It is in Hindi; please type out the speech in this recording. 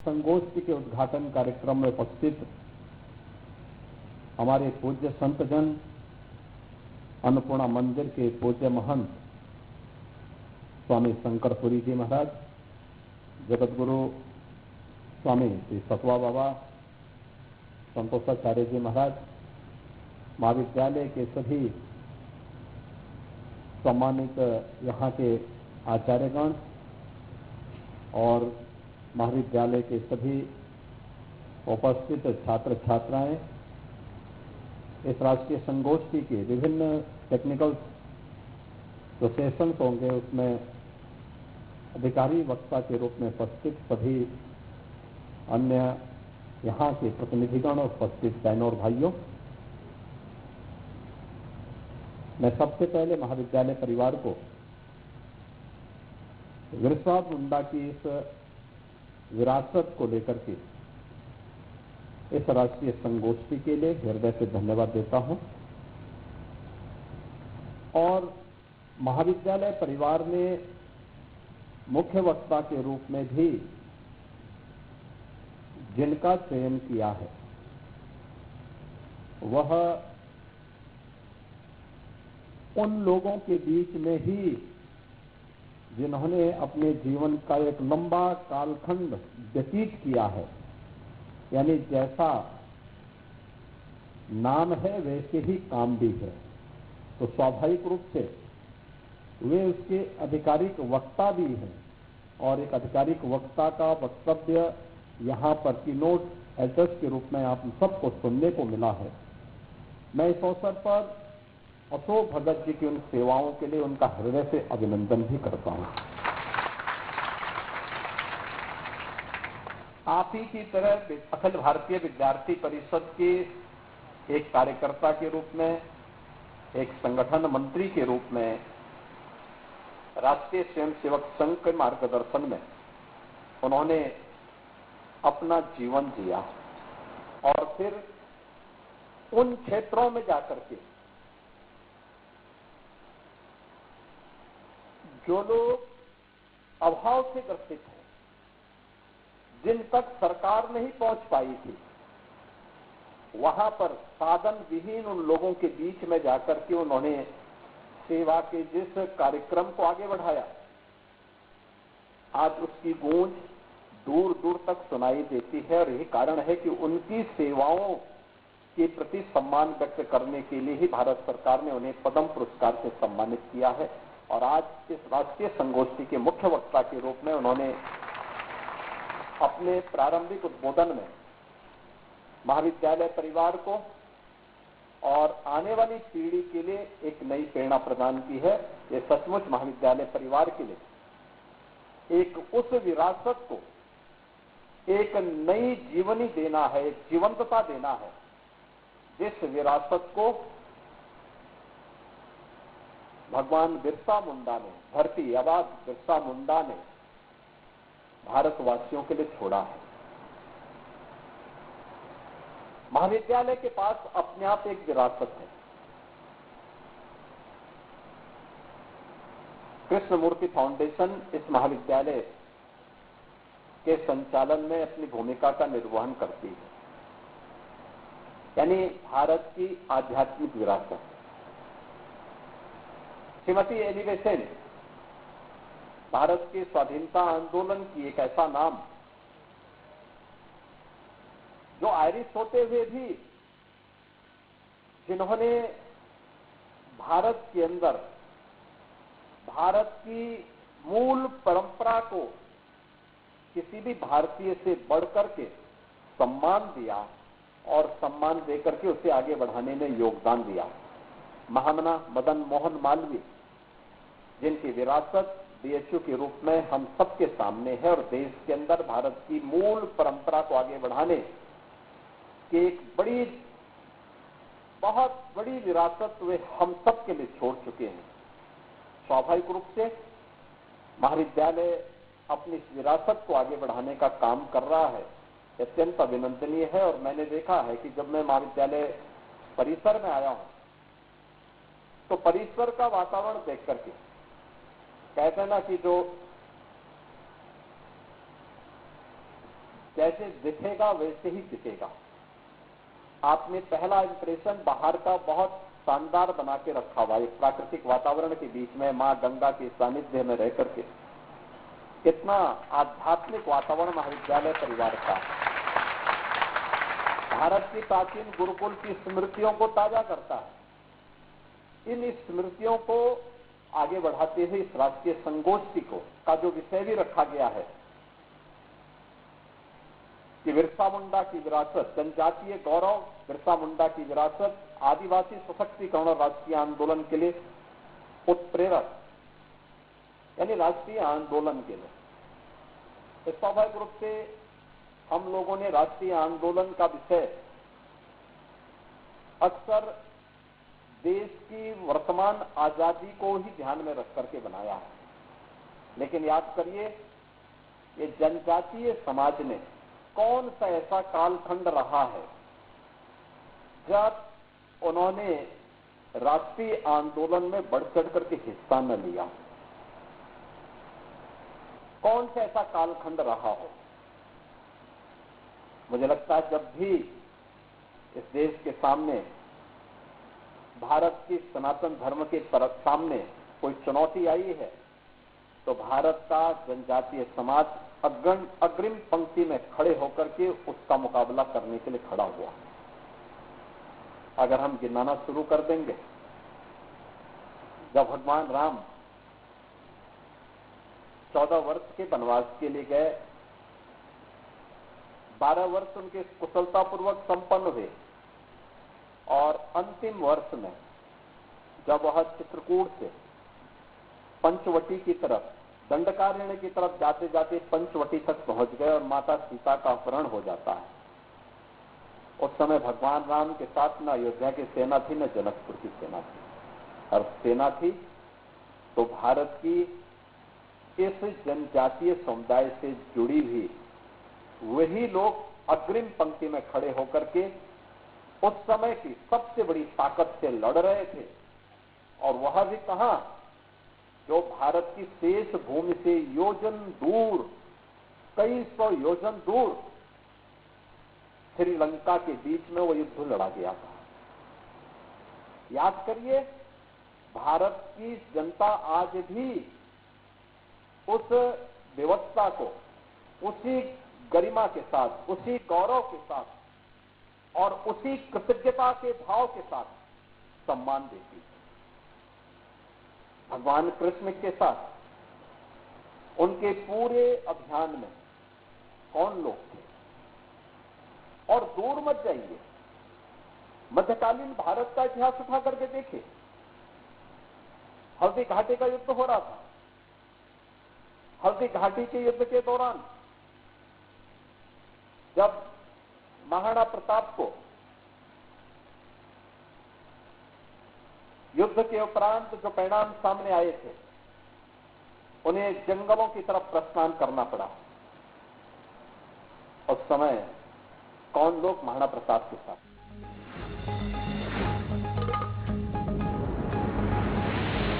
संगोष्ठी के उद्घाटन कार्यक्रम में उपस्थित हमारे पूज्य संतजन, अन्नपूर्णा मंदिर के पूज्य महंत स्वामी शंकरपुरी जी महाराज, जगतगुरु स्वामी श्री सतवा बाबा, संतोषाचार्य जी महाराज, महाविद्यालय के सभी सम्मानित यहाँ के आचार्यगण और महाविद्यालय के सभी उपस्थित छात्र छात्राएं, इस राष्ट्रीय संगोष्ठी के विभिन्न टेक्निकल जो सेशंस होंगे उसमें अधिकारी वक्ता के रूप में उपस्थित सभी अन्य यहाँ के प्रतिनिधिगण, उपस्थित बहनों और भाइयों, मैं सबसे पहले महाविद्यालय परिवार को बिरसा मुंडा की इस विरासत को लेकर के इस राष्ट्रीय संगोष्ठी के लिए हृदय से धन्यवाद देता हूं और महाविद्यालय परिवार ने मुख्य वक्ता के रूप में भी जिनका चयन किया है वह उन लोगों के बीच में ही जिन्होंने अपने जीवन का एक लंबा कालखंड व्यतीत किया है, यानी जैसा नाम है वैसे ही काम भी है, तो स्वाभाविक रूप से वे उसके आधिकारिक वक्ता भी हैं और एक आधिकारिक वक्ता का वक्तव्य यहाँ पर कीनोट एड्रेस के रूप में आप सबको सुनने को मिला है। मैं इस अवसर पर अशोक भगत जी की उन सेवाओं के लिए उनका हृदय से अभिनंदन भी करता हूं। आप ही की तरह अखिल भारतीय विद्यार्थी परिषद के एक कार्यकर्ता के रूप में, एक संगठन मंत्री के रूप में, राष्ट्रीय स्वयंसेवक संघ के मार्गदर्शन में उन्होंने अपना जीवन जिया और फिर उन क्षेत्रों में जाकर के जो लोग अभाव से ग्रसित हैं, जिन तक सरकार नहीं पहुंच पाई थी, वहां पर साधन विहीन उन लोगों के बीच में जाकर के उन्होंने सेवा के जिस कार्यक्रम को आगे बढ़ाया, आज उसकी गूंज दूर दूर तक सुनाई देती है और यही कारण है कि उनकी सेवाओं के प्रति सम्मान व्यक्त करने के लिए ही भारत सरकार ने उन्हें पद्म पुरस्कार से सम्मानित किया है और आज इस राष्ट्रीय संगोष्ठी के मुख्य वक्ता के रूप में उन्होंने अपने प्रारंभिक उद्बोधन में महाविद्यालय परिवार को और आने वाली पीढ़ी के लिए एक नई प्रेरणा प्रदान की है। ये सचमुच महाविद्यालय परिवार के लिए एक उस विरासत को एक नई जीवनी देना है, एक जीवंतता देना है, जिस विरासत को भगवान बिरसा मुंडा ने, धरती आबा बिरसा मुंडा ने भारतवासियों के लिए छोड़ा है। महाविद्यालय के पास अपने आप एक विरासत है। कृष्णमूर्ति फाउंडेशन इस महाविद्यालय के संचालन में अपनी भूमिका का निर्वहन करती है, यानी भारत की आध्यात्मिक विरासत। श्रीमती एनी बेसेंट भारत के स्वाधीनता आंदोलन की एक ऐसा नाम जो आयरिश होते हुए भी जिन्होंने भारत के अंदर भारत की मूल परंपरा को किसी भी भारतीय से बढ़कर के सम्मान दिया और सम्मान देकर के उसे आगे बढ़ाने में योगदान दिया। महामना मदन मोहन मालवीय, जिनकी विरासत बीएचयू के रूप में हम सबके सामने है और देश के अंदर भारत की मूल परंपरा को आगे बढ़ाने की एक बहुत बड़ी विरासत वे हम सब के लिए छोड़ चुके हैं। स्वाभाविक रूप से महाविद्यालय अपनी इस विरासत को आगे बढ़ाने का काम कर रहा है, अत्यंत अभिनंदनीय है। और मैंने देखा है कि जब मैं महाविद्यालय परिसर में आया हूं तो परिसर का वातावरण देख करके कहते हैं ना कि जो जैसे दिखेगा वैसे ही दिखेगा। आपने पहला इंप्रेशन बाहर का बहुत शानदार बना के रखा हुआ, एक प्राकृतिक वातावरण के बीच में मां गंगा के सानिध्य में रह करके। कितना आध्यात्मिक वातावरण महाविद्यालय परिवार का। भारत की प्राचीन गुरुकुल की स्मृतियों को ताजा करता है। इन स्मृतियों को आगे बढ़ाते हुए इस राष्ट्रीय संगोष्ठी को का जो विषय भी रखा गया है कि बिरसा मुंडा की विरासत, जनजातीय गौरव, बिरसा मुंडा की विरासत, आदिवासी सशक्तिकरण और राष्ट्रीय आंदोलन के लिए उत्प्रेरक, यानी राष्ट्रीय आंदोलन के लिए। स्वाभाविक रूप से हम लोगों ने राष्ट्रीय आंदोलन का विषय अक्सर देश की वर्तमान आजादी को ही ध्यान में रख करके बनाया है। लेकिन याद करिए, ये जनजातीय समाज में कौन सा ऐसा कालखंड रहा है जब उन्होंने राष्ट्रीय आंदोलन में बढ़ चढ़ करके हिस्सा न लिया? कौन सा ऐसा कालखंड रहा हो? मुझे लगता है जब भी इस देश के सामने, भारत की सनातन धर्म के तरफ सामने कोई चुनौती आई है, तो भारत का जनजातीय समाज अग्रिम पंक्ति में खड़े होकर के उसका मुकाबला करने के लिए खड़ा हुआ। अगर हम गिनाना शुरू कर देंगे, जब भगवान राम 14 वर्ष के वनवास के लिए गए, 12 वर्ष उनके कुशलतापूर्वक संपन्न हुए और अंतिम वर्ष में जब वह चित्रकूट से पंचवटी की तरफ, दंडकारण्य की तरफ जाते जाते पंचवटी तक पहुंच गए और माता सीता का अपहरण हो जाता है। उस समय भगवान राम के साथ न अयोध्या की सेना थी, न जनकपुर की सेना थी। और सेना थी तो भारत की इस जनजातीय समुदाय से जुड़ी हुई वही लोग अग्रिम पंक्ति में खड़े होकर के उस समय की सबसे बड़ी ताकत से लड़ रहे थे। और वह भी कहां, जो भारत की शेष भूमि से योजन दूर, कई सौ योजन दूर श्रीलंका के बीच में वो युद्ध लड़ा गया था। याद करिए, भारत की जनता आज भी उस व्यवस्था को उसी गरिमा के साथ, उसी गौरव के साथ और उसी कृतज्ञता के भाव के साथ सम्मान देती है। भगवान कृष्ण के साथ उनके पूरे अभियान में कौन लोग थे? और दूर मत जाइए, मध्यकालीन भारत का इतिहास उठा करके देखिए। हल्दी घाटी का युद्ध हो रहा था। हल्दी घाटी के युद्ध के दौरान जब महाराणा प्रताप को युद्ध के उपरांत जो परिणाम सामने आए थे, उन्हें जंगलों की तरफ प्रस्थान करना पड़ा। उस समय कौन लोग महाराणा प्रताप के साथ?